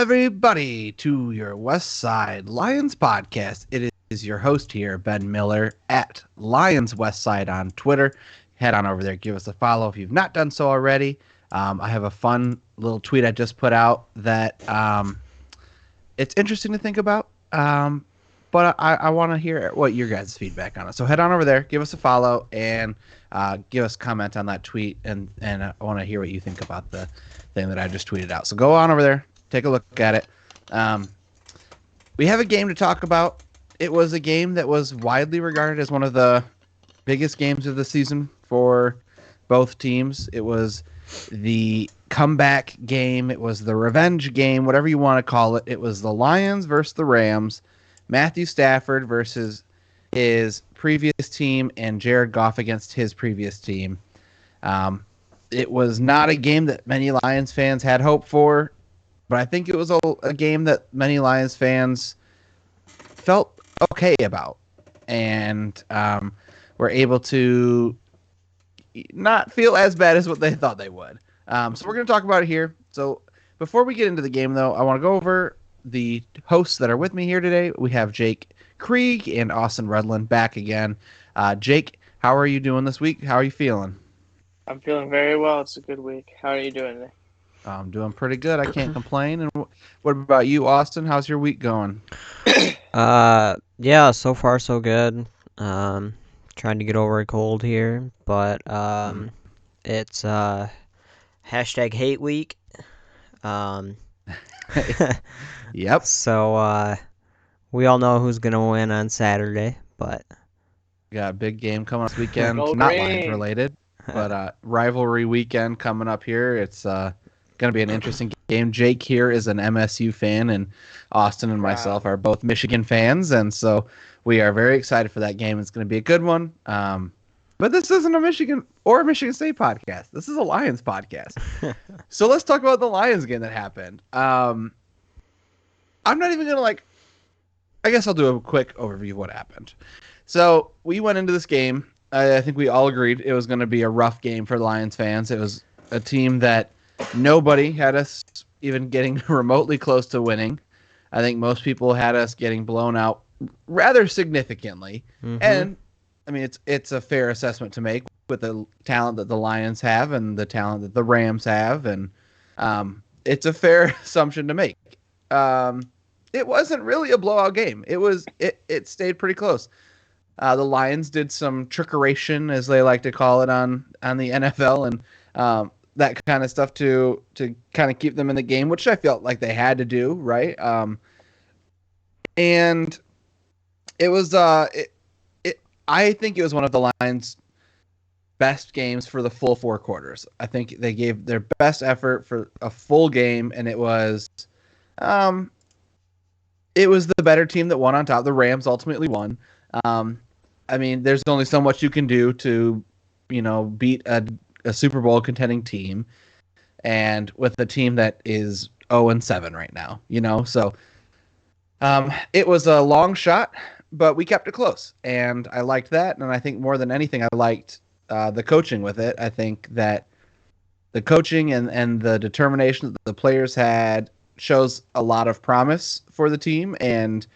everybody, to your West Side Lions podcast. It is your host here, Ben Miller, at Lions West Side on Twitter. Head on over there, give us a follow if you've not done so already. I have a fun little tweet I just put out that it's interesting to think about, but I want to hear what your guys' feedback on it. So head on over there, give us a follow, and give us a comment on that tweet, and I want to hear what you think about the thing that I just tweeted out. So go on over there. Take a look at it. We have a game to talk about. It was a game that was widely regarded as one of the biggest games of the season for both teams. It was the comeback game. It was the revenge game, whatever you want to call it. It was the Lions versus the Rams. Matthew Stafford versus his previous team and Jared Goff against his previous team. It was not a game that many Lions fans had hope for. But I think it was a game that many Lions fans felt okay about and were able to not feel as bad as what they thought they would. So we're going to talk about it here. So before we get into the game, though, I want to go over the hosts that are with me here today. We have Jake Krieg and Austin Redland back again. Jake, how are you doing this week? How are you feeling? I'm feeling very well. It's a good week. How are you doing today? I'm doing pretty good. I can't complain. And what about you, Austin? How's your week going? Yeah, so far so good. Trying to get over a cold here, but it's hashtag hate week. Yep. So we all know who's gonna win on Saturday, but Got a big game coming up this weekend. Go Not Green. Lions related, but rivalry weekend coming up here. It's going to be an interesting game. Jake here is an MSU fan, and Austin and myself are both Michigan fans, and so we are very excited for that game. It's going to be a good one. But this isn't a Michigan or Michigan State podcast. This is a Lions podcast. So let's talk about the Lions game that happened. I'm not even going to I guess I'll do a quick overview of what happened. So we went into this game. I think we all agreed it was going to be a rough game for Lions fans. It was a team that nobody had us even getting remotely close to winning. I think most people had us getting blown out rather significantly. Mhm. And I mean, it's a fair assessment to make with the talent that the Lions have and the talent that the Rams have, and it's a fair assumption to make. It wasn't really a blowout game. It stayed pretty close. The Lions did some trickeration, as they like to call it on the NFL, and that kind of stuff to kind of keep them in the game, which I felt like they had to do, right? And it was I think it was one of the Lions' best games for the full four quarters. I think they gave their best effort for a full game, and it was the better team that won on top. The Rams ultimately won. I mean, there's only so much you can do to, beat a Super Bowl contending team, and with a team that is 0-7 right now, so it was a long shot, but we kept it close, and I liked that. And I think more than anything, I liked the coaching with it. I think that the coaching and the determination that the players had shows a lot of promise for the team, and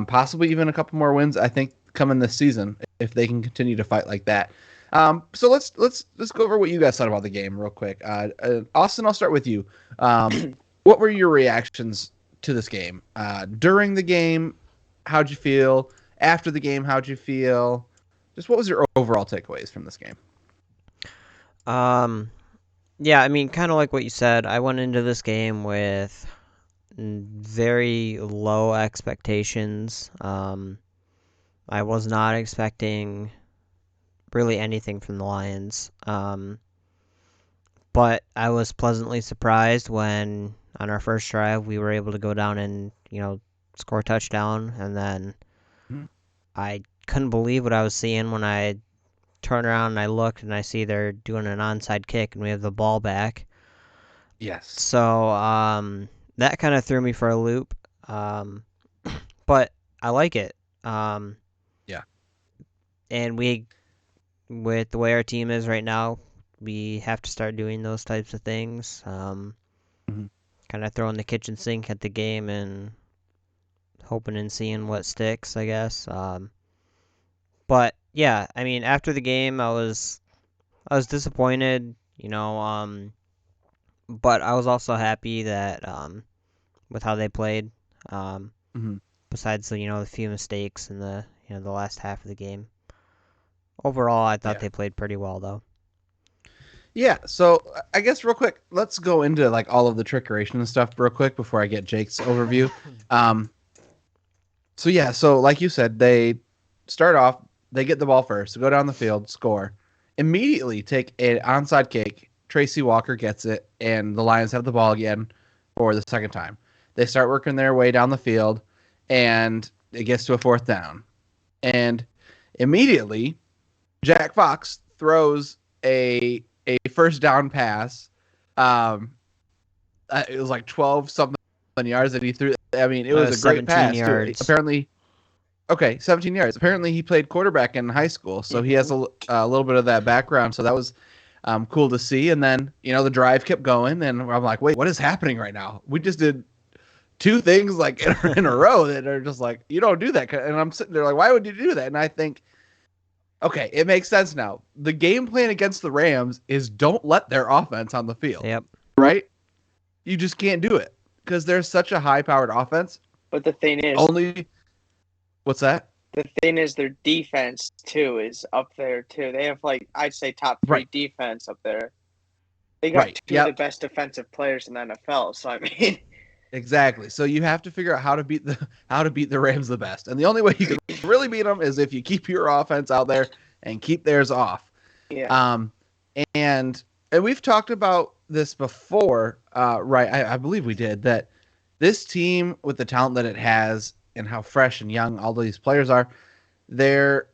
possibly even a couple more wins, I think, coming this season if they can continue to fight like that. So let's go over what you guys thought about the game real quick. Austin, I'll start with you. What were your reactions to this game? During the game, how'd you feel? After the game, how'd you feel? Just what was your overall takeaways from this game? Yeah, I mean, kind of like what you said, I went into this game with very low expectations. I was not expecting really anything from the Lions. But I was pleasantly surprised when on our first drive we were able to go down and, score a touchdown, and then I couldn't believe what I was seeing when I turned around and I looked and I see they're doing an onside kick and we have the ball back. Yes. So that kind of threw me for a loop. But I like it. Yeah. And with the way our team is right now, we have to start doing those types of things. kind of throwing the kitchen sink at the game and hoping and seeing what sticks, I guess. But yeah, I mean, after the game, I was disappointed, but I was also happy that with how they played. Um, Mhm. Besides the few mistakes in the last half of the game. Overall, I thought Yeah. they played pretty well though. Yeah, so I guess real quick, let's go into like all of the trickeration and stuff real quick before I get Jake's overview. Um, so like you said, they start off, they get the ball first, go down the field, score, immediately take an onside kick. Tracy Walker gets it, and the Lions have the ball again for the second time. They start working their way down the field, and it gets to a fourth down, and immediately Jack Fox throws a first down pass. Um, it was like 12 something yards that he threw. I mean, it was a great 17 pass too. yards. Apparently, okay, 17 yards. Apparently, he played quarterback in high school, so he has a little bit of that background. So that was cool to see. And then the drive kept going, and I'm like, wait, what is happening right now? We just did two things like in a row that are just like, you don't do that. And I'm sitting there like, why would you do that? And I think, okay, it makes sense now. The game plan against the Rams is don't let their offense on the field. Yep. Right? You just can't do it because they're such a high-powered offense. But the thing is, What's that? the thing is, their defense too is up there too. They have I'd say top 3 Right. defense up there. They got Right. two of the best defensive players in the NFL. So I mean, Exactly. So you have to figure out how to beat the Rams the best, and the only way you can really beat them is if you keep your offense out there and keep theirs off. yeah. And we've talked about this before, right? I believe we did that. This team, with the talent that it has and how fresh and young all these players are, their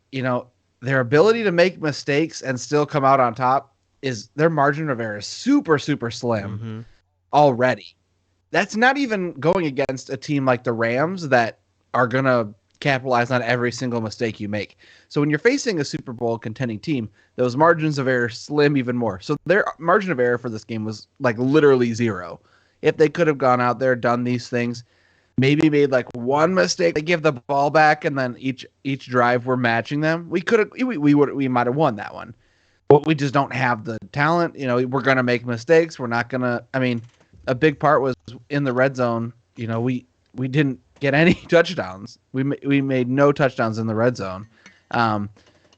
ability to make mistakes and still come out on top is their margin of error is super, super slim already. That's not even going against a team like the Rams that are going to capitalize on every single mistake you make. So when you're facing a Super Bowl contending team, those margins of error slim even more. So their margin of error for this game was like literally zero. If they could have gone out there, done these things, maybe made like one mistake, they give the ball back, and then each drive we're matching them, we might have won that one. But we just don't have the talent. We're gonna make mistakes. We're not gonna. I mean, a big part was in the red zone. We didn't get any touchdowns. We made no touchdowns in the red zone.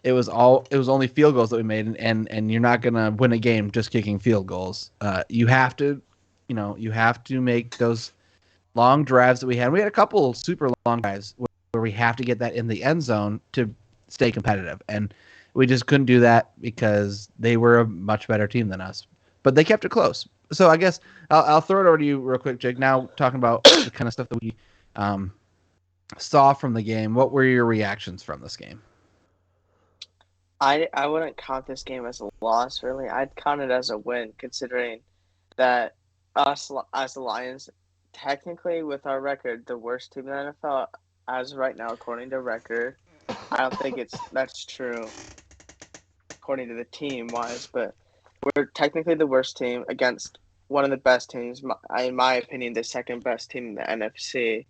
It was only field goals that we made, and you're not gonna win a game just kicking field goals. You have to make those long drives that we had. We had a couple super long drives where we have to get that in the end zone to stay competitive, and we just couldn't do that because they were a much better team than us. But they kept it close. So I guess I'll throw it over to you real quick, Jake. Now talking about the kind of stuff that we saw from the game, what were your reactions from this game? I wouldn't count this game as a loss, really. I'd count it as a win, considering that us as the Lions, technically with our record, the worst team in the NFL as of right now, according to record. I don't think that's true according to the team wise, but we're technically the worst team against one of the best teams, in my opinion, the second best team in the NFC.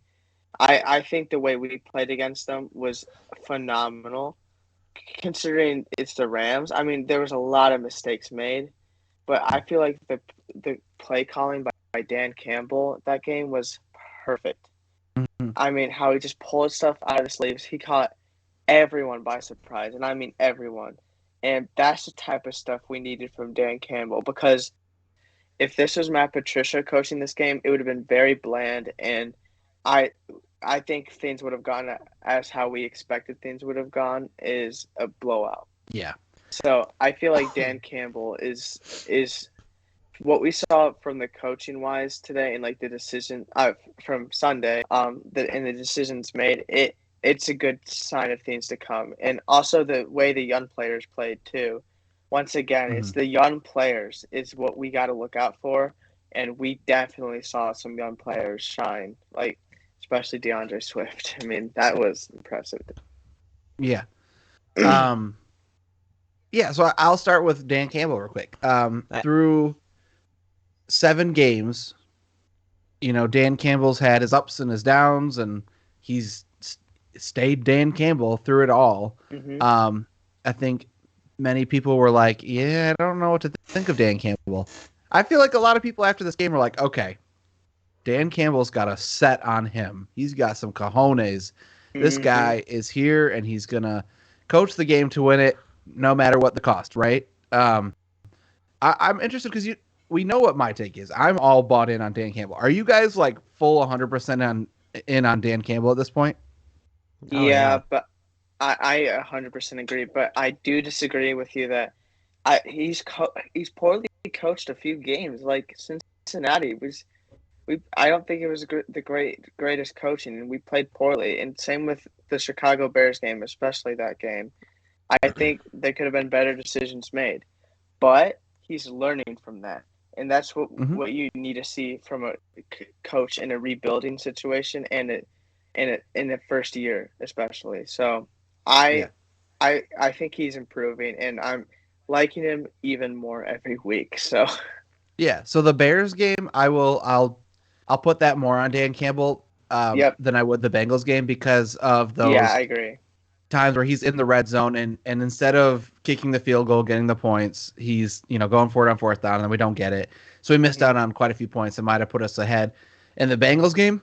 I think the way we played against them was phenomenal, considering it's the Rams. I mean, there was a lot of mistakes made, but I feel like the play calling by Dan Campbell that game was perfect. Mm-hmm. I mean, how he just pulled stuff out of the sleeves. He caught everyone by surprise, and I mean everyone. And that's the type of stuff we needed from Dan Campbell, because if this was Matt Patricia coaching this game, it would have been very bland, and I think things would have gone as how we expected things would have gone, is a blowout. Yeah. So I feel like Dan Campbell is what we saw from the coaching wise today, and like the decision from Sunday, and the decisions made, it's a good sign of things to come. And also the way the young players played too. Once again, it's the young players is what we got to look out for, and we definitely saw some young players shine, like especially DeAndre Swift. I mean, that was impressive. Yeah. Yeah, so I'll start with Dan Campbell real quick. Through 7 games, Dan Campbell's had his ups and his downs, and he's stayed Dan Campbell through it all. Mm-hmm. I think many people were like, yeah, I don't know what to think of Dan Campbell. I feel like a lot of people after this game were like, okay, Dan Campbell's got a set on him. He's got some cojones. This Mm-hmm. guy is here, and he's going to coach the game to win it no matter what the cost, right? I'm interested because we know what my take is. I'm all bought in on Dan Campbell. Are you guys like full 100% on Dan Campbell at this point? Oh yeah. Yeah, but I 100% agree. But I do disagree with you that he's poorly coached a few games. Like Cincinnati was, I don't think it was the greatest coaching, and we played poorly. And same with the Chicago Bears game, especially that game. I think there could have been better decisions made, but he's learning from that, and that's Mm-hmm. what you need to see from a coach in a rebuilding situation and in the first year, especially. So, Yeah. I I think he's improving, and I'm liking him even more every week. So, Yeah. So the Bears game, I'll put that more on Dan Campbell yep, than I would the Bengals game because of yeah, those I agree. times where he's in the red zone and instead of kicking the field goal, getting the points, he's going for it on fourth down and then we don't get it. So we missed Hmm. out on quite a few points that might have put us ahead. In the Bengals game,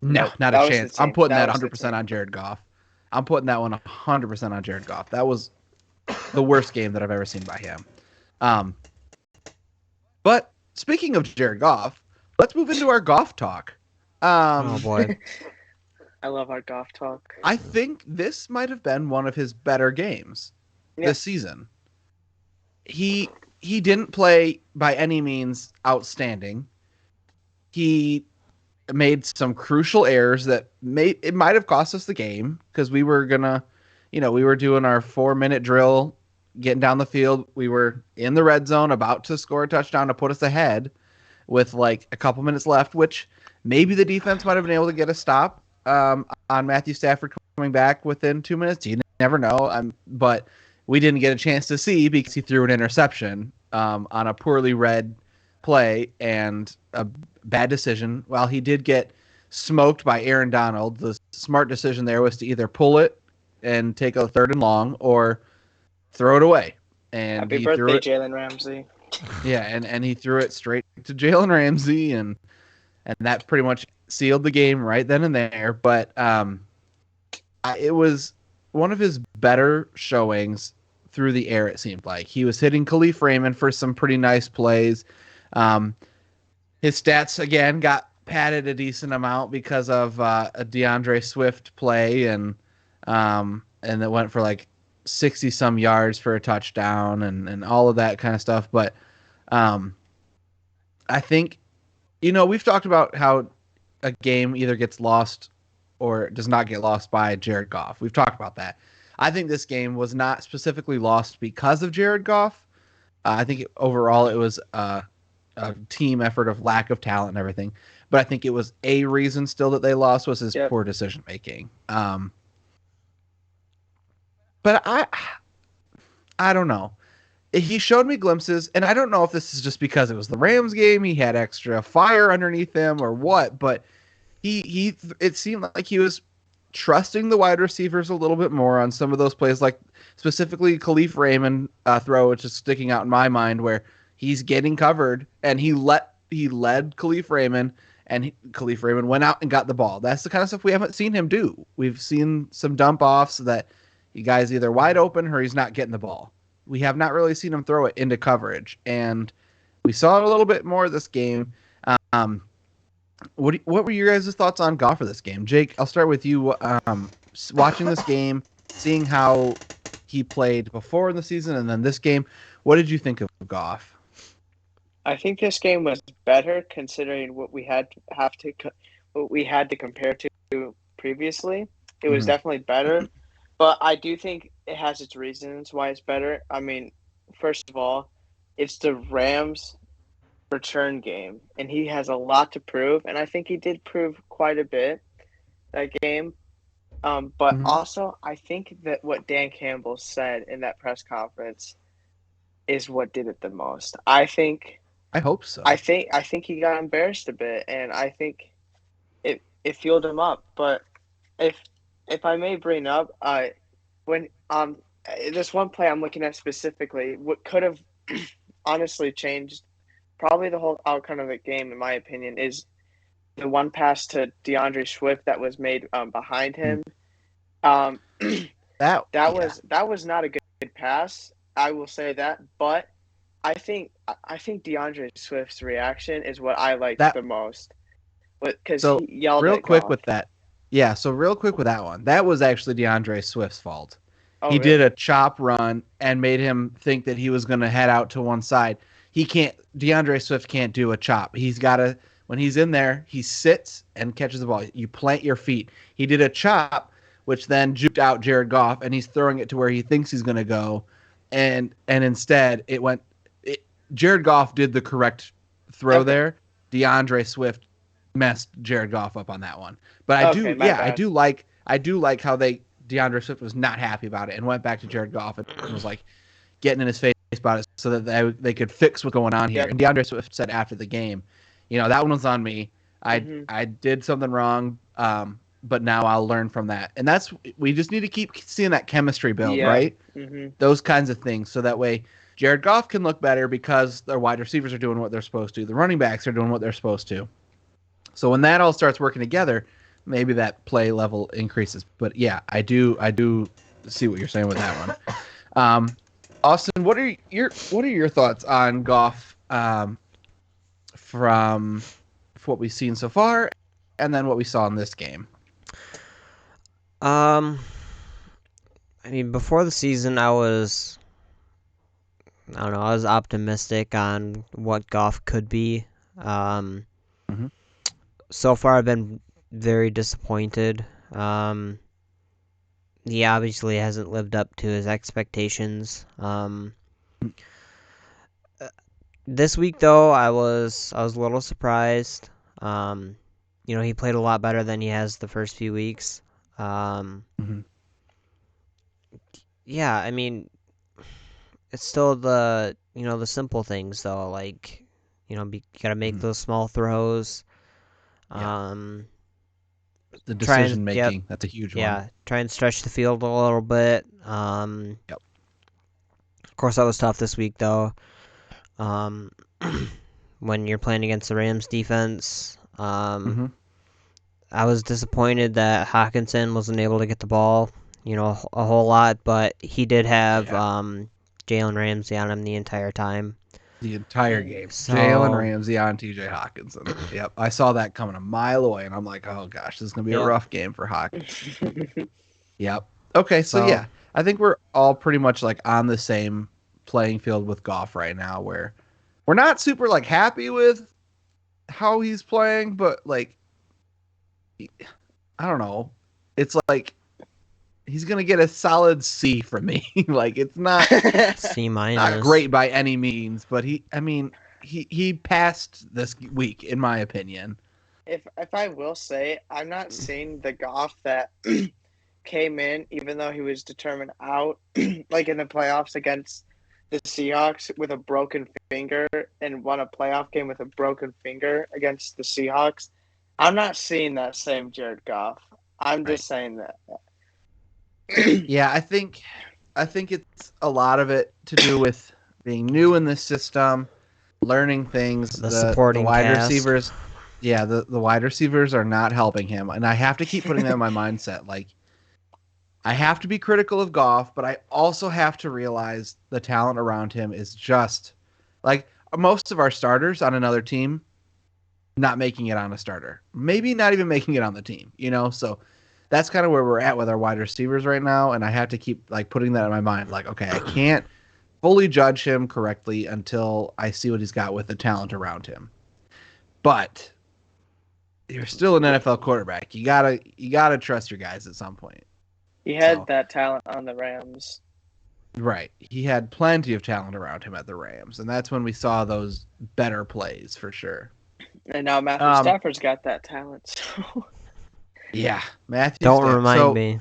no, Nope, not a that was the chance. I'm team. putting That that was the 100% team. on Jared Goff. I'm putting that one 100% on Jared Goff. That was the worst game that I've ever seen by him. Um, but speaking of Jared Goff, let's move into our golf talk. Oh Um, boy. I love our golf talk. I think this might have been one of his better games Yeah, this season. He didn't play by any means outstanding. He made some crucial errors that might have cost us the game because we were gonna, we were doing our 4-minute drill, getting down the field. We were in the red zone, about to score a touchdown to put us ahead, with like a couple minutes left, which maybe the defense might have been able to get a stop on Matthew Stafford coming back within 2 minutes. You never know. But we didn't get a chance to see because he threw an interception on a poorly read play and a bad decision. While he did get smoked by Aaron Donald, the smart decision there was to either pull it and take a third and long or throw it away. And happy he threw birthday, it. Jalen Ramsey. Yeah, and he threw it straight to Jalen Ramsey, and that pretty much sealed the game right then and there. But it was one of his better showings through the air. It seemed like he was hitting Khalif Raymond for some pretty nice plays. Um, his stats again got padded a decent amount because of a DeAndre Swift play, and it went for like 60 some yards for a touchdown and all of that kind of stuff. But I think, we've talked about how a game either gets lost or does not get lost by Jared Goff. We've talked about that. I think this game was not specifically lost because of Jared Goff. I think overall it was a team effort of lack of talent and everything. But I think it was a reason still that they lost was his Yep. poor decision making. But I don't know. He showed me glimpses, and I don't know if this is just because it was the Rams game, he had extra fire underneath him or what, but it seemed like he was trusting the wide receivers a little bit more on some of those plays, like specifically Khalif Raymond throw, which is sticking out in my mind, where he's getting covered and he led Khalif Raymond, and Khalif Raymond went out and got the ball. That's the kind of stuff we haven't seen him do. We've seen some dump offs that the guy's either wide open or he's not getting the ball. We have not really seen him throw it into coverage, and we saw it a little bit more this game. What were your guys' thoughts on Goff for this game? Jake, I'll start with you. Watching this game, seeing how he played before in the season, and then this game, what did you think of Goff? I think this game was better considering what we had to compare to previously. It was Mhm. definitely better, but I do think it has its reasons why it's better. I mean, first of all, it's the Rams return game, and he has a lot to prove, and I think he did prove quite a bit that game. But Mhm. also, I think that what Dan Campbell said in that press conference is what did it the most. I think I hope so. I think he got embarrassed a bit, and I think it fueled him up. But if if I may bring up, when this one play I'm looking at specifically, what could have honestly changed probably the whole outcome of the game, in my opinion, is the one pass to DeAndre Swift that was made behind him. Um, that that was not a good pass. I will say that, but I think DeAndre Swift's reaction is what I liked the most, because so he yelled real at quick Goff. with that. Yeah, so real quick with that one. That was actually DeAndre Swift's fault. Oh, he really? did a chop run and made him think that he was going to head out to one side. DeAndre Swift can't do a chop. He's got to, when he's in there, he sits and catches the ball. You plant your feet. He did a chop, which then juked out Jared Goff, and he's throwing it to where he thinks he's going to go. And instead, Jared Goff did the correct throw there. DeAndre Swift messed Jared Goff up on that one. But I do like how DeAndre Swift was not happy about it and went back to Jared Goff and was like getting in his face about it so that they could fix what's going on here. Yep. And DeAndre Swift said after the game, that one was on me. I did something wrong, but now I'll learn from that. And we just need to keep seeing that chemistry build, right? Mm-hmm. Those kinds of things, so that way Jared Goff can look better because their wide receivers are doing what they're supposed to. The running backs are doing what they're supposed to. So when that all starts working together, maybe that play level increases. But yeah, I do see what you're saying with that one. Austin, what are your thoughts on Goff from what we've seen so far, and then what we saw in this game? I mean, before the season, I was optimistic on what Goff could be. So far, I've been very disappointed. He obviously hasn't lived up to his expectations. This week, though, I was a little surprised. He played a lot better than he has the first few weeks. Yeah, I mean, it's still the simple things though, like you gotta make those small throws. The decision making, that's a huge one. Yeah, try and stretch the field a little bit. Of course, that was tough this week though. When you're playing against the Rams defense, I was disappointed that Hockenson wasn't able to get the ball, a whole lot, but he did have Jalen Ramsey on him the entire time. The entire game. So, Jalen Ramsey on TJ Hockenson. Yep. I saw that coming a mile away, and I'm like, oh, gosh, this is going to be a rough game for Hockenson. Yep. Okay, so yeah, I think we're all pretty much like on the same playing field with Goff right now, where we're not super like happy with how he's playing, but like, I don't know. It's like he's gonna get a solid C from me. Like, it's not C-, not great by any means, but he passed this week, in my opinion. If I will say, I'm not seeing the Goff that came in, even though he was determined out, like in the playoffs against the Seahawks with a broken finger and won a playoff game with a broken finger against the Seahawks. I'm not seeing that same Jared Goff. I'm just saying that. Yeah, I think it's a lot of it to do with being new in this system, learning things. The supporting wide cast. Receivers. Yeah, the wide receivers are not helping him, and I have to keep putting that in my mindset. Like, I have to be critical of Goff, but I also have to realize the talent around him is just like most of our starters on another team not making it on a starter, maybe not even making it on the team. So. That's kind of where we're at with our wide receivers right now, and I have to keep like putting that in my mind. Like, okay, I can't fully judge him correctly until I see what he's got with the talent around him. But you're still an NFL quarterback. You gotta trust your guys at some point. He had that talent on the Rams. Right. He had plenty of talent around him at the Rams, and that's when we saw those better plays for sure. And now Matthew Stafford's got that talent. So. Yeah, Matthew. Don't remind me.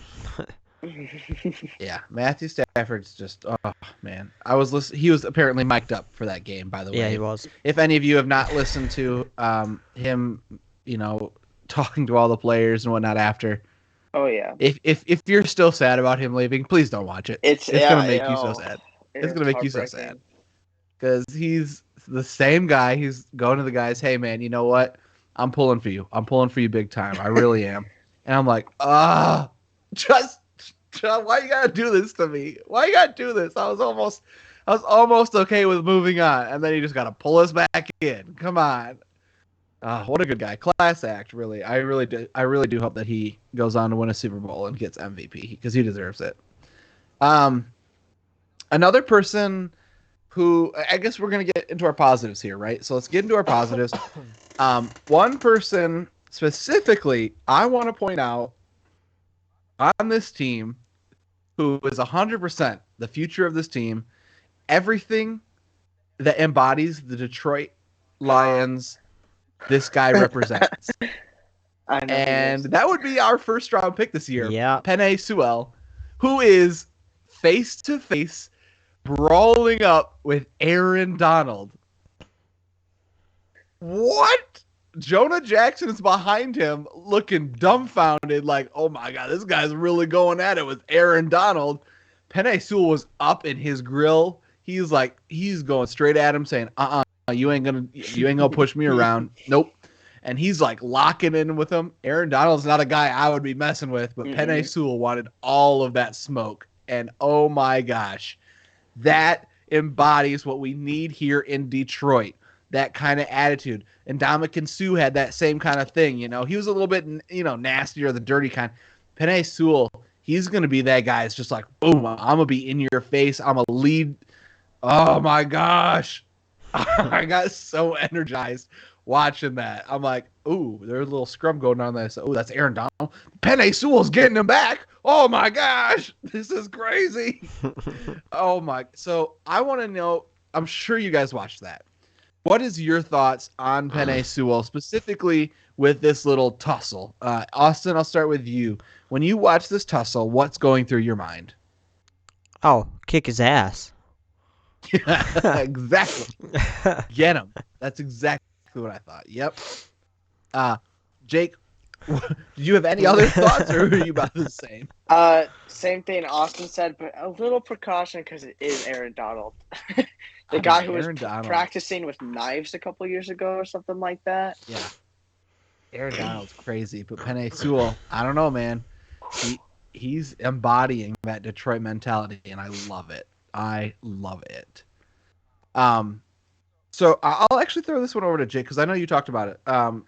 Yeah, Matthew Stafford's just oh man. I was he was apparently mic'd up for that game, by the Yeah, way. he was. If any of you have not listened to him, talking to all the players and whatnot after, Oh yeah, if you're still sad about him leaving, please don't watch it. It's gonna make you so sad. It's gonna make you so sad because he's the same guy. He's going to the guys, hey man, you know what? I'm pulling for you. I'm pulling for you big time. I really am. And I'm like, just why you gotta do this to me? Why you gotta do this? I was almost okay with moving on, and then you just gotta pull us back in. Come on. What a good guy. Class act, really. I really do hope that he goes on to win a Super Bowl and gets MVP because he deserves it. Another person who I guess we're gonna get into our positives here, right? So let's get into our positives. One person specifically I want to point out on this team who is 100% the future of this team, everything that embodies the Detroit Lions this guy represents. And that would be our first round pick this year. Yeah. Penei Sewell, who is face to face brawling up with Aaron Donald. What? Jonah Jackson is behind him looking dumbfounded like, oh my God, this guy's really going at it with Aaron Donald. Penei Sewell was up in his grill. He's going straight at him saying, you ain't gonna push me around. Nope. And he's like locking in with him. Aaron Donald's not a guy I would be messing with, but Penei Sewell wanted all of that smoke. And oh my gosh, that embodies what we need here in Detroit. That kind of attitude. And Ndamukong Suh had that same kind of thing. He was a little bit, nastier, the dirty kind. Penei Sewell, he's going to be that guy. It's just like, boom, I'm going to be in your face. I'm going to lead. Oh my gosh. I got so energized watching that. I'm like, ooh, there's a little scrum going on there. So, ooh, that's Aaron Donald. Penei Sewell's getting him back. Oh my gosh. This is crazy. Oh my. So I want to know, I'm sure you guys watched that. What is your thoughts on Penei Sewell, specifically with this little tussle? Austin, I'll start with you. When you watch this tussle, what's going through your mind? Oh, kick his ass. Exactly. Get him. That's exactly what I thought. Yep. Jake, do you have any other thoughts, or are you about the same? Same thing Austin said, but a little precaution because it is Aaron Donald. The guy who was practicing with knives a couple years ago or something like that. Yeah. Aaron Donald's crazy, but Penei Sewell, I don't know, man. He's embodying that Detroit mentality, and I love it. I love it. So I'll actually throw this one over to Jake because I know you talked about it.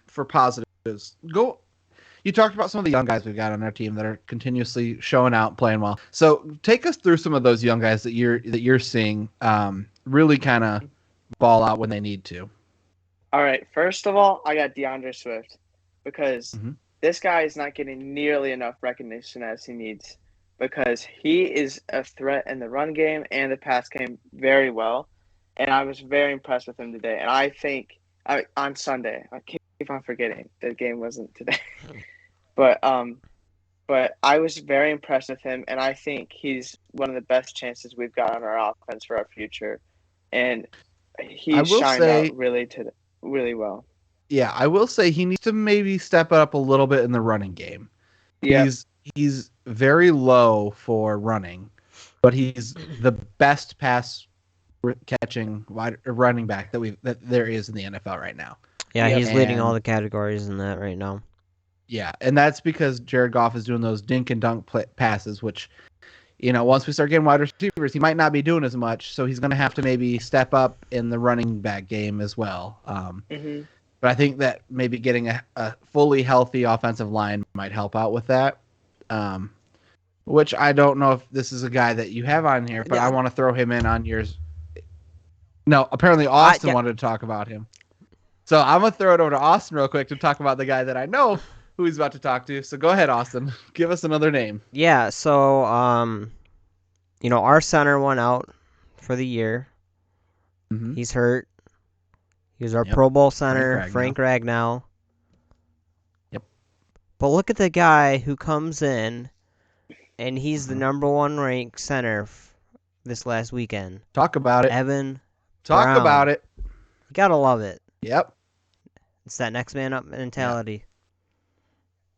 For positives, you talked about some of the young guys we've got on our team that are continuously showing out, playing well. So take us through some of those young guys that you're seeing really kind of ball out when they need to. All right. First of all, I got DeAndre Swift because this guy is not getting nearly enough recognition as he needs because he is a threat in the run game and the pass game very well. And I was very impressed with him today. And I think on Sunday, I keep on forgetting the game wasn't today. But I was very impressed with him, and I think he's one of the best chances we've got on our offense for our future. And he's shined out really well. Yeah, I will say he needs to maybe step up a little bit in the running game. Yeah. He's very low for running, but he's the best pass catching running back that there is in the NFL right now. Yeah, he's leading all the categories in that right now. Yeah, and that's because Jared Goff is doing those dink and dunk passes, which, once we start getting wide receivers, he might not be doing as much, so he's going to have to maybe step up in the running back game as well. But I think that maybe getting a fully healthy offensive line might help out with that, which I don't know if this is a guy that you have on here, but I want to throw him in on yours. No, apparently Austin wanted to talk about him. So I'm going to throw it over to Austin real quick to talk about the guy that I know who he's about to talk to. So go ahead, Austin. Give us another name. Yeah, so, our center went out for the year. Mm-hmm. He's hurt. He was our Pro Bowl center, Frank Ragnow. Yep. But look at the guy who comes in and he's the number 1 ranked center this last weekend. Talk about it. Evan Talk Brown. about it. You gotta love it. Yep. It's that next man up mentality.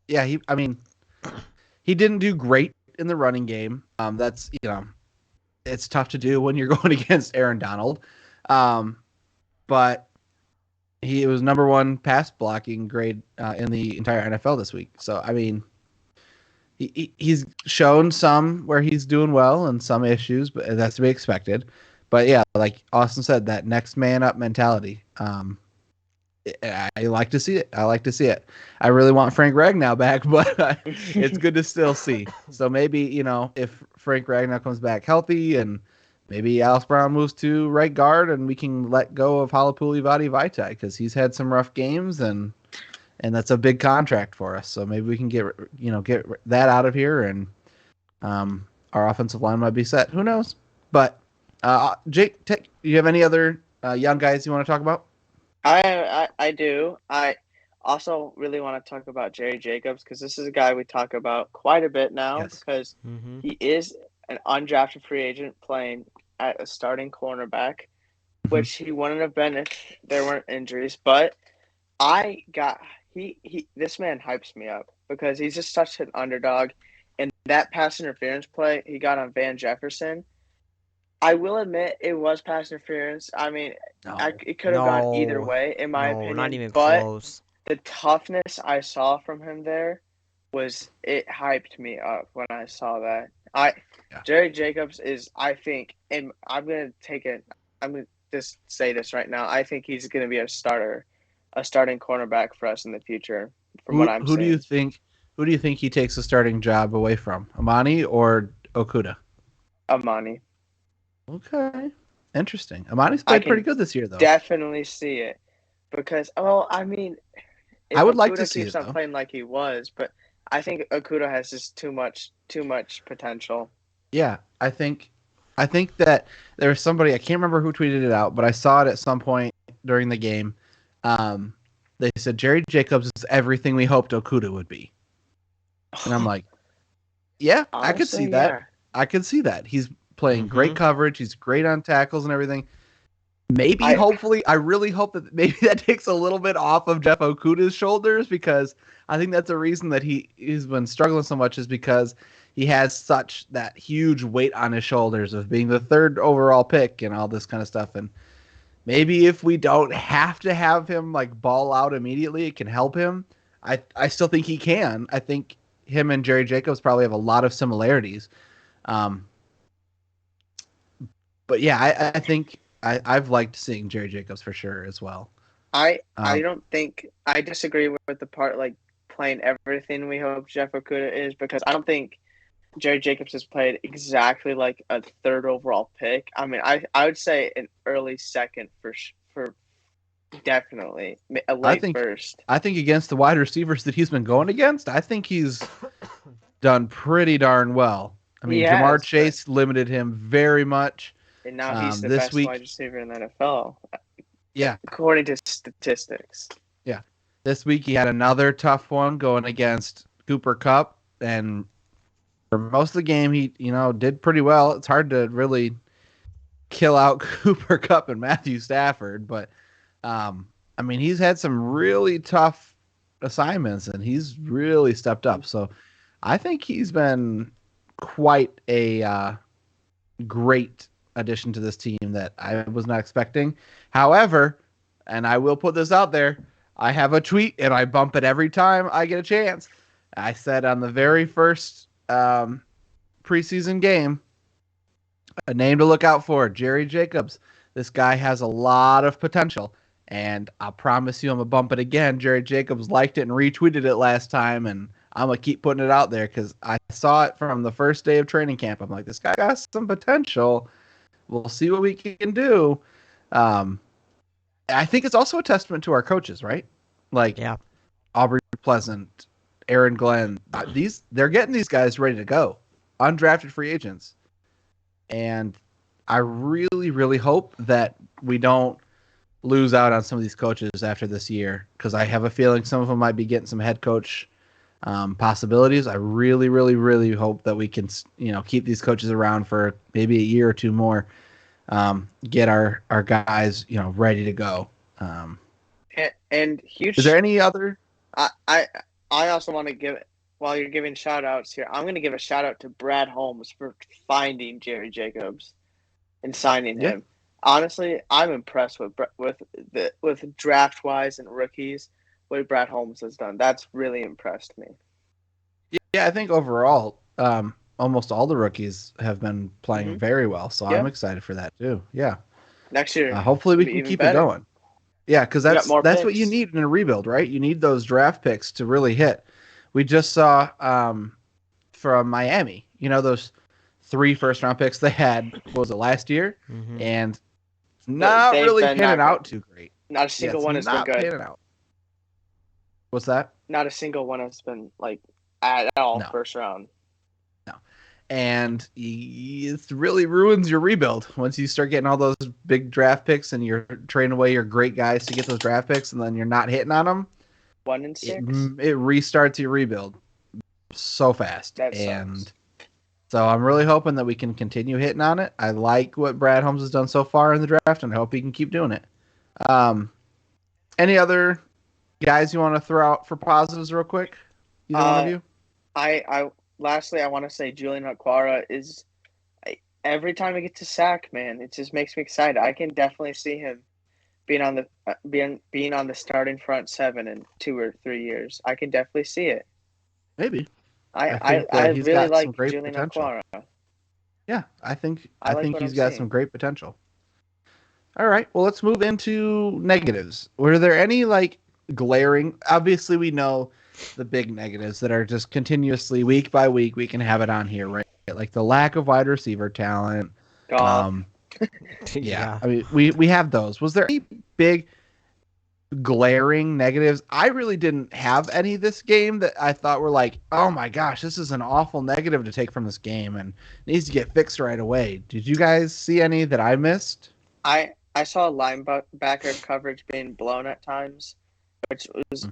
Yeah, he didn't do great in the running game. That's, it's tough to do when you're going against Aaron Donald. But he was number 1 pass blocking grade in the entire NFL this week. So, I mean, he's shown some where he's doing well and some issues, but that's to be expected. But yeah, like Austin said, that next man up mentality. I like to see it. I really want Frank Ragnow back, but it's good to still see. So maybe, if Frank Ragnow comes back healthy and maybe Alice Brown moves to right guard and we can let go of Halapuli Vaitai because he's had some rough games and that's a big contract for us. So maybe we can get that out of here and our offensive line might be set. Who knows? But Jake, do you have any other young guys you want to talk about? I do. I also really want to talk about Jerry Jacobs because this is a guy we talk about quite a bit now because he is an undrafted free agent playing at a starting cornerback, which he wouldn't have been if there weren't injuries. But this man hypes me up because he's just such an underdog. And that pass interference play he got on Van Jefferson, I will admit it was pass interference. I mean, it could have gone either way, in my opinion. Not even but close. The toughness I saw from him there it hyped me up when I saw that. Jerry Jacobs is, I think, and I'm gonna just say this right now. I think he's gonna be a starting cornerback for us in the future. Who do you think he takes the starting job away from? Amani or Okudah? Amani. Okay, interesting. Amani's played pretty good this year, though. Definitely see it because, I mean, I would like to see it. Not playing like he was, but I think Okudah has just too much potential. Yeah, I think that there was somebody, I can't remember who tweeted it out, but I saw it at some point during the game. They said Jerry Jacobs is everything we hoped Okudah would be, and I'm like, yeah, honestly, I could see that. Yeah. I could see that. He's playing great coverage. He's great on tackles and everything. Hopefully, I really hope that maybe that takes a little bit off of Jeff Okudah's shoulders because I think that's a reason that he's been struggling so much is because he has such that huge weight on his shoulders of being the 3rd overall pick and all this kind of stuff. And maybe if we don't have to have him like ball out immediately, it can help him. I still think he can. I think him and Jerry Jacobs probably have a lot of similarities. But yeah, I think I've liked seeing Jerry Jacobs for sure as well. I don't think I disagree with the part like playing everything we hope Jeff Okudah is because I don't think Jerry Jacobs has played exactly like a 3rd overall pick. I mean, I would say an early 2nd for definitely a late first. I think against the wide receivers that he's been going against, I think he's done pretty darn well. I mean, Jamar Chase limited him very much. And now he's the best wide receiver in the NFL. Yeah. According to statistics. Yeah. This week he had another tough one going against Cooper Kupp. And for most of the game, he, did pretty well. It's hard to really kill out Cooper Kupp and Matthew Stafford. But, he's had some really tough assignments, and he's really stepped up. So I think he's been quite a great addition to this team that I was not expecting. However, and I will put this out there, I have a tweet and I bump it every time I get a chance. I said on the very first preseason game, a name to look out for, Jerry Jacobs. This guy has a lot of potential, and I promise you I'm going to bump it again. Jerry Jacobs liked it and retweeted it last time, and I'm going to keep putting it out there because I saw it from the first day of training camp. I'm like, this guy got some potential. We'll see what we can do. I think it's also a testament to our coaches, right? Like Aubrey Pleasant, Aaron Glenn. They're getting these guys ready to go. Undrafted free agents. And I really, really hope that we don't lose out on some of these coaches after this year because I have a feeling some of them might be getting some head coach possibilities. I really, really, really hope that we can, keep these coaches around for maybe a year or two more. Get our guys, ready to go. And huge. Is there any other? I also want to give, while you're giving shout outs here, I'm going to give a shout out to Brad Holmes for finding Jerry Jacobs and signing him. Honestly, I'm impressed with draft wise and rookies what Brad Holmes has done. That's really impressed me. Yeah, I think overall, almost all the rookies have been playing very well, so I'm excited for that too. Yeah, next year, hopefully we can keep it going. Yeah, because that's what you need in a rebuild, right? You need those draft picks to really hit. We just saw from Miami, those 3 first-round picks they had. What was it, last year? Mm-hmm. And not really panning out too great. Not a single one has been good. Panning out. What's that? Not a single one has been at all first round. No. And it really ruins your rebuild once you start getting all those big draft picks and you're trading away your great guys to get those draft picks and then you're not hitting on them. 1 and 6. It restarts your rebuild so fast. And so I'm really hoping that we can continue hitting on it. I like what Brad Holmes has done so far in the draft, and I hope he can keep doing it. Any other guys you want to throw out for positives real quick? Either one of you? Lastly, I want to say Julian Okwara is every time he gets a sack, man, it just makes me excited. I can definitely see him being on the starting front 7 in 2 or 3 years. I can definitely see it. Maybe. I really like Julian Okwara. Yeah, I think he's got some great potential. All right, well, let's move into negatives. Were there any glaring? Obviously, we know the big negatives that are just continuously week by week. We can have it on here, right? Like the lack of wide receiver talent. Yeah, I mean, we have those. Was there any big glaring negatives? I really didn't have any this game that I thought were like, oh my gosh, this is an awful negative to take from this game and needs to get fixed right away. Did you guys see any that I missed? I saw linebacker coverage being blown at times, which was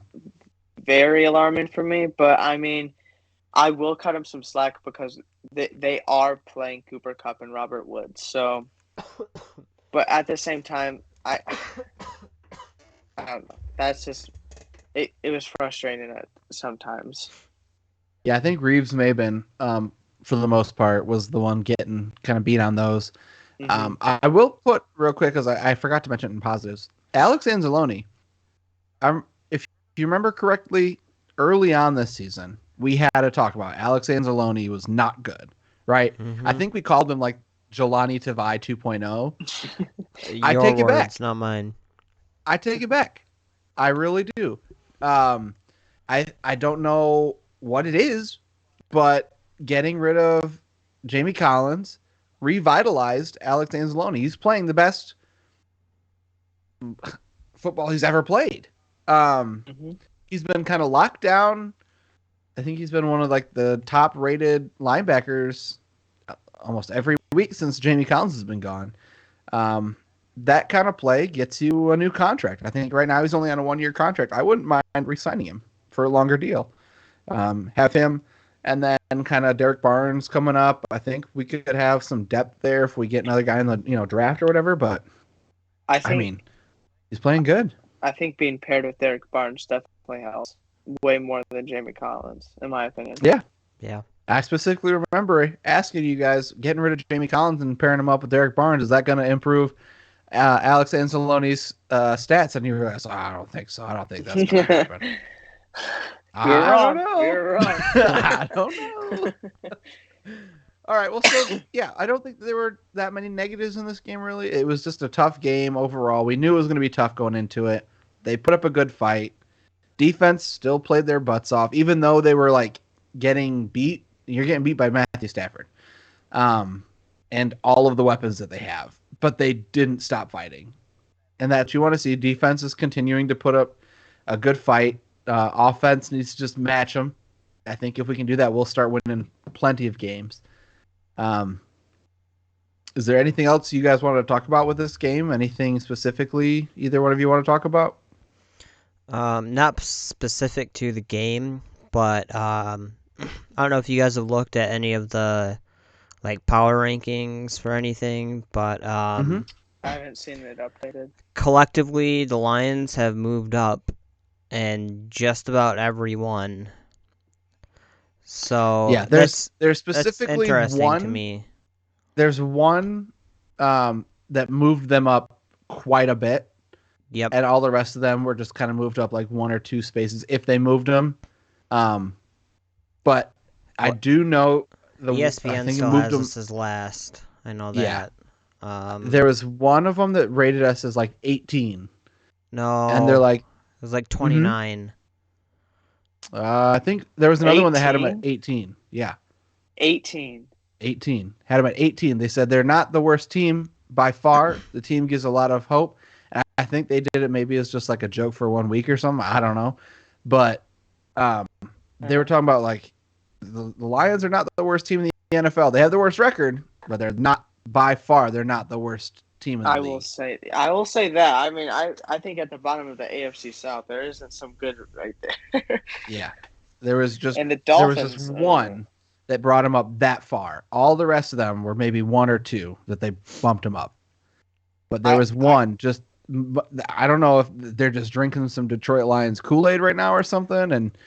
very alarming for me. But I mean, I will cut him some slack because they are playing Cooper Kupp and Robert Woods. So, but at the same time, I don't know. That's just it was frustrating sometimes. Yeah, I think Reeves may have been, for the most part, was the one getting kind of beat on those. Mm-hmm. I will put real quick, because I forgot to mention it in positives. Alex Anzalone, if you remember correctly, early on this season, we had a talk about Alex Anzalone was not good, right? Mm-hmm. I think we called him Jelani Tavai 2.0. I take it back. It's not mine. I take it back. I really do. I don't know what it is, but getting rid of Jamie Collins revitalized Alex Anzalone. He's playing the best football he's ever played. He's been kind of locked down. I think he's been one of the top rated linebackers almost every week since Jamie Collins has been gone. That kind of play gets you a new contract. I think right now he's only on a 1-year contract. I wouldn't mind re-signing him for a longer deal. Have him, and then kind of Derek Barnes coming up. I think we could have some depth there if we get another guy in the draft or whatever. But I mean, he's playing good. I think being paired with Derek Barnes definitely helps way more than Jamie Collins, in my opinion. Yeah. I specifically remember asking you guys, getting rid of Jamie Collins and pairing him up with Derek Barnes, is that going to improve Alex Anzalone's stats? And you were like, I don't think so. I don't think that's going to happen. You're wrong. I don't know. All right. Well, so yeah, I don't think there were that many negatives in this game. Really, it was just a tough game overall. We knew it was going to be tough going into it. They put up a good fight. Defense still played their butts off, even though they were getting beat. You're getting beat by Matthew Stafford, and all of the weapons that they have, but they didn't stop fighting, and that you want to see. Defense is continuing to put up a good fight. Offense needs to just match them. I think if we can do that, we'll start winning plenty of games. Is there anything else you guys want to talk about with this game? Anything specifically either one of you want to talk about? Not specific to the game, but I don't know if you guys have looked at any of the like power rankings for anything, but Mhm. I haven't seen it updated. collectively the Lions have moved up in just about every one. So Yeah, there's that's specifically interesting to one. me. There's one that moved them up quite a bit, Yep. and all the rest of them were just kind of moved up like one or two spaces if they moved them. But I Well, do know I ESPN think it still moved has them. us as last. I know Yeah, that. there was one of them that rated us as like 18, and they're No, like, it was like mm-hmm. 29. I think there was another one that had them at 18? 18. Yeah, 18. 18 had them at 18. They said they're not the worst team by far. The team gives a lot of hope. And I think they did it maybe as just like a joke for 1 week or something. I don't know, but they were talking about like the Lions are not the worst team in the NFL. They have the worst record, but they're not by far. They're not the worst team in the I league. will say that. I mean, I think at the bottom of the AFC South there isn't some good right there. Yeah, there was just And the there was Dolphins, just one that brought him up that far. All the rest of them were maybe one or two that they bumped him up. But there was one just I don't know if they're just drinking some Detroit Lions Kool-Aid right now or something, and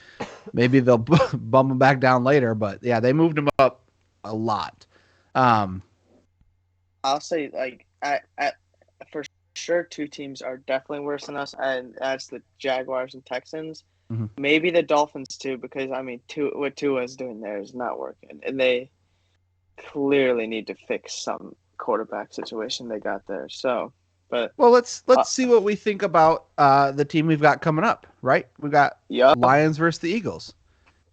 maybe they'll bump him back down later. But yeah, they moved him up a lot. I'll say like for sure two teams are definitely worse than us, and that's the Jaguars and Texans. Mhm. Maybe the Dolphins too, because I mean, what Tua's doing there is not working, and they clearly need to fix some quarterback situation they got there. So, but Well, let's see what we think about the team we've got coming up. Right, we got Yup. Lions versus the Eagles.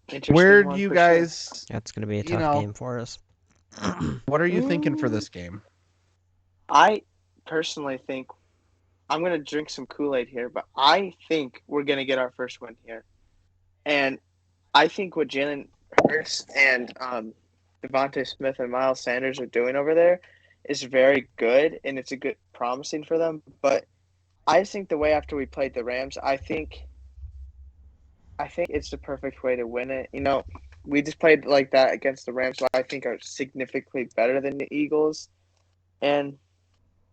Interesting Where one do you for guys? That's going to be a tough game for us. What are you thinking for this game? I personally think I'm going to drink some Kool-Aid here, but I think we're going to get our first win here. And I think what Jalen Hurts and Devontae Smith and Miles Sanders are doing over there is very good, and it's a good promising for them. But I just think the way after we played the Rams, I think it's the perfect way to win it. You know, we just played like that against the Rams, who I think are significantly better than the Eagles. And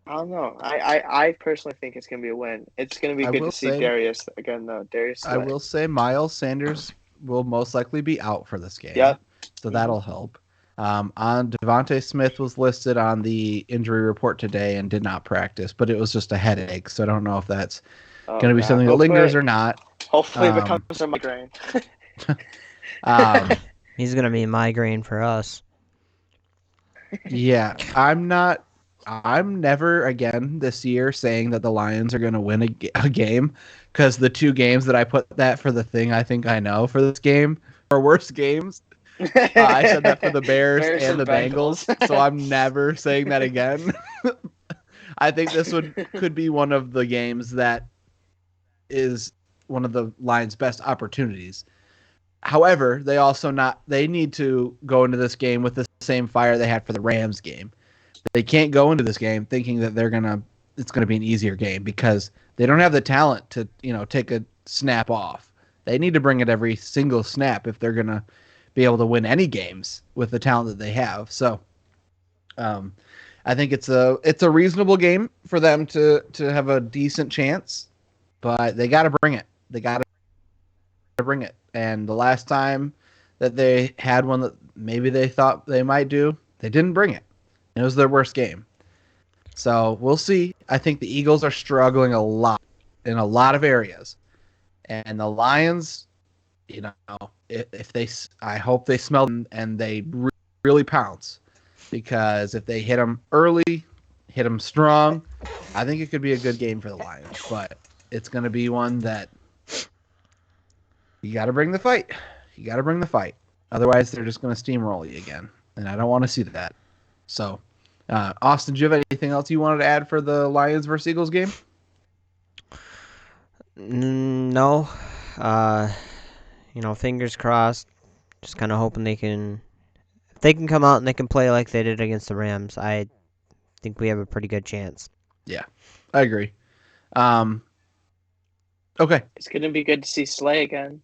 I don't know. I personally think it's going to be a win. It's going to be I good will to see say- Darius again, though. Darius I Slay. will say Miles Sanders will most likely be out for this game. Yep. So that'll help. On Devontae Smith was listed on the injury report today and did not practice, but it was just a headache. So I don't know if that's going to be something that lingers or not. Hopefully it becomes a migraine. He's going to be a migraine for us. Yeah, I'm never again this year saying that the Lions are going to win a game, because the two games that I put that for the thing I think I know for this game are worse games. I said that for the Bears and the Bengals, so I'm never saying that again. I think this could be one of the games that is one of the Lions' best opportunities. However, they need to go into this game with the same fire they had for the Rams game. They can't go into this game thinking that it's gonna be an easier game, because they don't have the talent to, take a snap off. They need to bring it every single snap if they're gonna be able to win any games with the talent that they have. So, I think it's a reasonable game for them to have a decent chance, but they got to bring it. They got to bring it. And the last time that they had one that maybe they thought they might do, they didn't bring it. It was their worst game. So we'll see. I think the Eagles are struggling a lot in a lot of areas, and the Lions, I hope they smell them and they really pounce, because if they hit them early, hit them strong, I think it could be a good game for the Lions. But it's going to be one that you got to bring the fight. You got to bring the fight. Otherwise, they're just going to steamroll you again, and I don't want to see that. So, Austin, do you have anything else you wanted to add for the Lions versus Eagles game? No. Fingers crossed. Just kind of hoping if they can come out and they can play like they did against the Rams, I think we have a pretty good chance. Yeah, I agree. Okay. It's going to be good to see Slay again.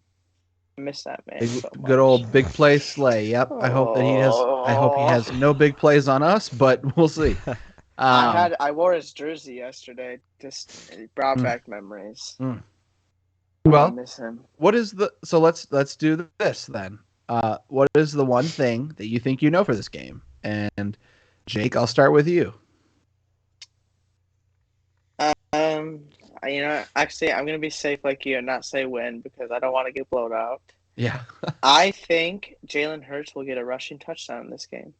miss that man Big, so good much. old big play Slay. Yep. I hope that he has. I hope he has no big plays on us, but we'll see. I wore his jersey yesterday. Just it brought Mm. back memories. Mm. I Well, miss him. what is the? So let's do this then. What is the one thing that you think you know for this game? And Jake, I'll start with you. Actually, I'm gonna be safe like you and not say win because I don't want to get blown out. Yeah. I think Jalen Hurts will get a rushing touchdown in this game.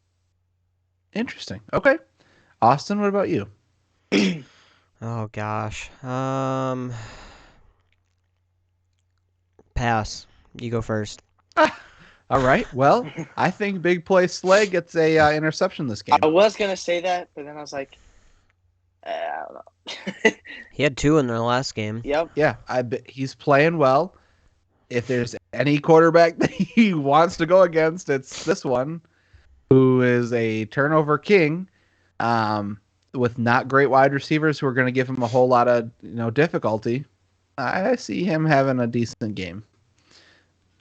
Interesting. Okay. Austin, what about you? Oh gosh. Pass. You go first. All right. Well, I think big play Slay gets a interception this game. I was gonna say that, but then I was like, I don't know. He had 2 in the last game. Yep. Yeah, he's playing well. If there's any quarterback that he wants to go against, it's this one, who is a turnover king, with not great wide receivers who are going to give him a whole lot of difficulty. I see him having a decent game.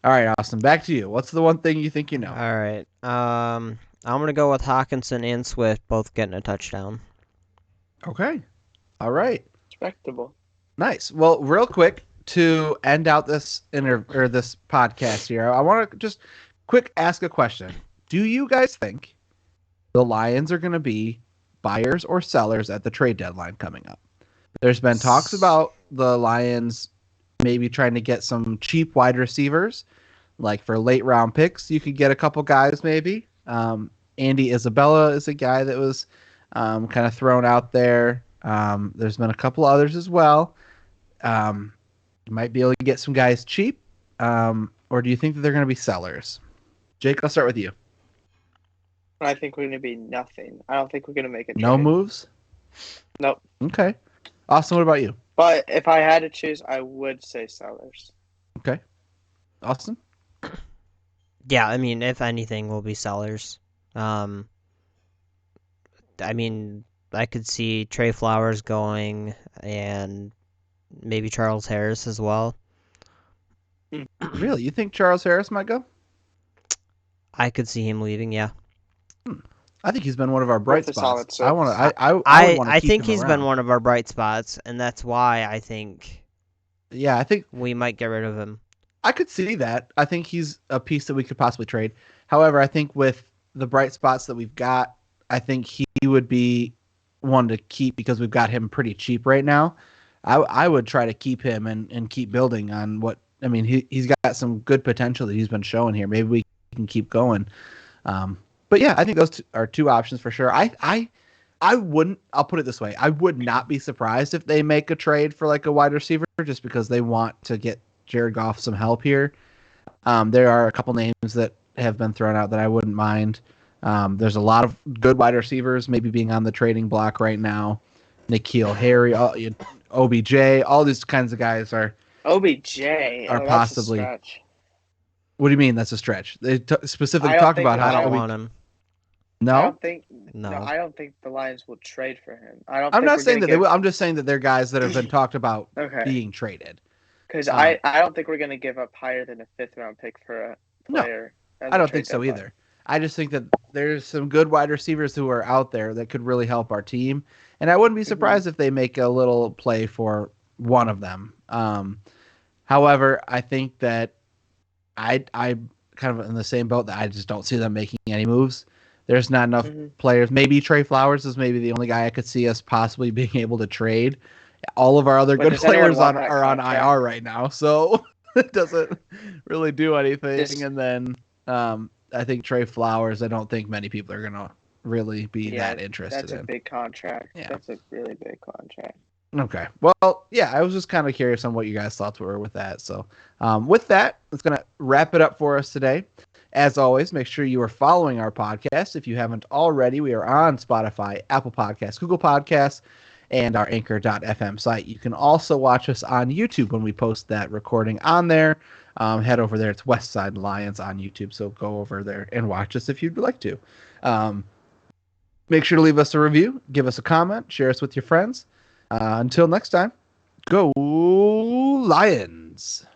All right, Austin, back to you. What's the one thing you think you know? All right. I'm gonna go with Hawkinson and Swift both getting a touchdown. Okay. All right. Respectable. Nice. Well, real quick to end out this this podcast here, I want to just quick ask a question. Do you guys think the Lions are going to be buyers or sellers at the trade deadline coming up? There's been talks about the Lions maybe trying to get some cheap wide receivers, like for late round picks. You could get a couple guys maybe. Andy Isabella is a guy that was kind of thrown out there. There's been a couple others as well. You might be able to get some guys cheap, or do you think that they're going to be sellers? Jake, I'll start with you. I think we're going to be nothing. I don't think we're going to make a trade. No moves? Nope. Okay. Austin, what about you? But if I had to choose, I would say sellers. Okay. Austin? Yeah, I mean, if anything, we'll be sellers. I mean, I could see Trey Flowers going and maybe Charles Harris as well. Really? You think Charles Harris might go? I could see him leaving, yeah. I think he's been one of our bright Both a spots. solid I keep think him he's around. been one of our bright spots, and that's why I think Yeah, I think we might get rid of him. I could see that. I think he's a piece that we could possibly trade. However, I think with the bright spots that we've got, I think he would be one to keep because we've got him pretty cheap right now. I would try to keep him and keep building on what I mean. He's got some good potential that he's been showing here. Maybe we can keep going. But yeah, I think those are two options for sure. I wouldn't. I'll put it this way: I would not be surprised if they make a trade for like a wide receiver, just because they want to get Jared Goff some help here. There are a couple names that have been thrown out that I wouldn't mind. There's a lot of good wide receivers maybe being on the trading block right now. N'Keal Harry, OBJ, all these kinds of guys are OBJ are that's possibly. a stretch. What do you mean that's a stretch? They specifically I don't talk think about that- I how don't OBJ. want him. I No, don't think. No. No, I don't think the Lions will trade for him. I don't. I'm think not we're saying that gonna they will. I'm just saying that they're guys that have been talked about Okay. being traded. Because Um, I don't think we're going to give up higher than a 5th round pick for a No, player. at I the don't trade think so deadline. either. I just think that there's some good wide receivers who are out there that could really help our team, and I wouldn't be surprised if they make a little play for one of them. However, I think that I kind of in the same boat that I just don't see them making any moves. There's not enough players. Maybe Trey Flowers is maybe the only guy I could see us possibly being able to trade. All of our other But good does anyone players want that are on contract? IR right now, so it doesn't really do anything. This- And then I think Trey Flowers, I don't think many people are going to really be that interested That's a in. big contract. Yeah. That's a really big contract. Okay. Well, yeah, I was just kind of curious on what you guys' thoughts were with that. So, with that, it's going to wrap it up for us today. As always, make sure you are following our podcast. If you haven't already, we are on Spotify, Apple Podcasts, Google Podcasts, and our Anchor.fm site. You can also watch us on YouTube when we post that recording on there. Head over there. It's Westside Lions on YouTube, so go over there and watch us if you'd like to. Make sure to leave us a review, give us a comment, share us with your friends. Until next time, go Lions!